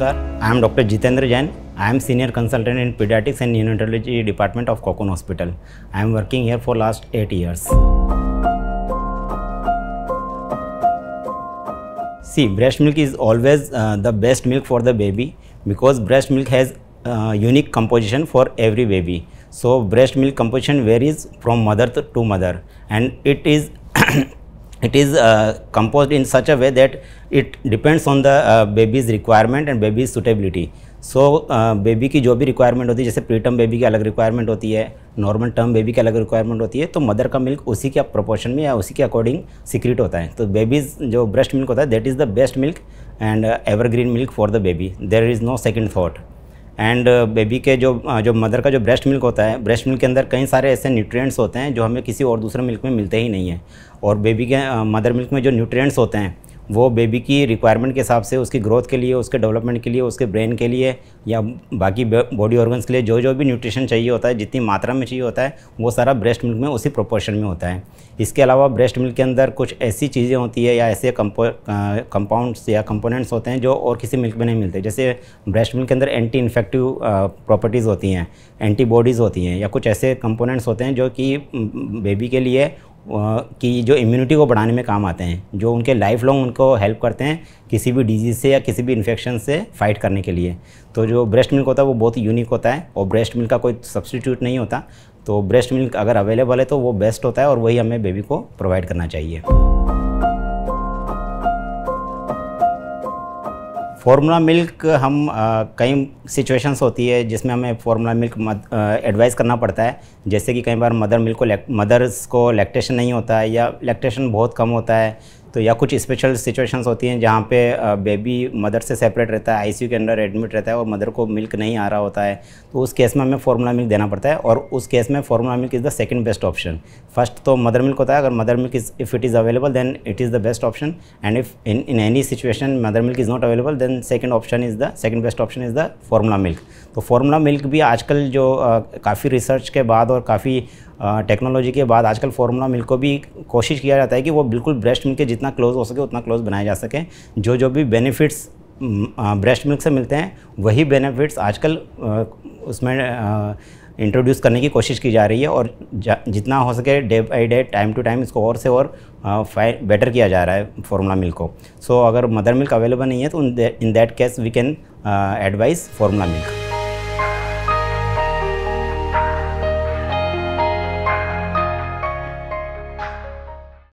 Namaskar. I am Dr. Jitendra Jain. I am senior consultant in pediatrics and neonatology department of Cocoon Hospital. I am working here for last 8 years. See, breast milk is always the best milk for the baby because breast milk has unique composition for every baby. So breast milk composition varies from mother to mother, and it is it is composed in such a way that it depends on the baby's requirement and baby's suitability. So baby की जो भी requirement होती है, जैसे preterm baby की अलग requirement होती है, नॉर्मल टर्म बेबी की अलग रिक्वायरमेंट होती है, तो मदर का मिल्क उसी के प्रोपोर्शन में या उसी के अकॉर्डिंग सीक्रेट होता है. तो बेबीज़ जो ब्रेस्ट मिल्क होता है, that is the best milk and evergreen milk for the baby. There is no second thought. And baby के जो मदर का जो ब्रेस्ट मिल्क होता है, ब्रेस्ट मिल्क के अंदर कई सारे ऐसे न्यूट्रिएंट्स होते हैं जो हमें किसी और दूसरे मिल्क में मिलते ही नहीं है. और बेबी के मदर मिल्क में जो न्यूट्रिएंट्स होते हैं वो बेबी की रिक्वायरमेंट के हिसाब से, उसकी ग्रोथ के लिए, उसके डेवलपमेंट के लिए, उसके ब्रेन के लिए या बाकी बॉडी ऑर्गन्स के लिए जो भी न्यूट्रिशन चाहिए होता है, जितनी मात्रा में चाहिए होता है, वो सारा ब्रेस्ट मिल्क में उसी प्रोपोर्शन में होता है. इसके अलावा ब्रेस्ट मिल्क के अंदर कुछ ऐसी चीज़ें होती है या ऐसे कंपाउंड्स या कंपोनेंट्स होते हैं जो और किसी मिल्क में नहीं मिलते. जैसे ब्रेस्ट मिल्क के अंदर एंटी इन्फेक्टिव प्रॉपर्टीज़ होती हैं, एंटीबॉडीज़ होती हैं, या कुछ ऐसे कंपोनेंट्स होते हैं जो कि बेबी के लिए कि जो इम्यूनिटी को बढ़ाने में काम आते हैं, जो उनके लाइफ लॉन्ग उनको हेल्प करते हैं किसी भी डिजीज़ से या किसी भी इन्फेक्शन से फाइट करने के लिए. तो जो ब्रेस्ट मिल्क होता है वो बहुत ही यूनिक होता है और ब्रेस्ट मिल्क का कोई सब्स्टिट्यूट नहीं होता. तो ब्रेस्ट मिल्क अगर अवेलेबल है तो वो बेस्ट होता है और वही हमें बेबी को प्रोवाइड करना चाहिए. फार्मूला मिल्क हम कई सिचुएशंस होती है जिसमें हमें फार्मूला मिल्क एडवाइस करना पड़ता है. जैसे कि कई बार मदर्स को लैक्टेशन नहीं होता है या लैक्टेशन बहुत कम होता है, तो या कुछ स्पेशल सिचुएशंस होती हैं जहाँ पे बेबी मदर से सेपरेट रहता है, आईसीयू के अंदर एडमिट रहता है और मदर को मिल्क नहीं आ रहा होता है. तो उस केस में हमें फार्मूला मिल्क देना पड़ता है और उस केस में formula milk is the second best option. First तो मदर मिल्क होता है. अगर mother milk if it is available then it is the best option, and if in any situation mother milk is not available then second best option is the formula milk. तो formula milk भी आजकल जो काफ़ी research के बाद और काफ़ी technology के बाद आजकल फार्मूला मिल्क को भी कोशिश किया जाता है कि वो बिल्कुल ब्रेस्ट मिल्क के जितना क्लोज हो सके उतना क्लोज बनाया जा सके. जो भी बेनिफिट्स ब्रेस्ट मिल्क से मिलते हैं वही बेनिफिट्स आजकल उसमें इंट्रोड्यूस करने की कोशिश की जा रही है और जितना हो सके day by day, time to time इसको और से और बेटर किया जा रहा है फार्मूला मिल्क को. सो अगर मदर मिल्क अवेलेबल नहीं है तो in that case we can advise formula milk.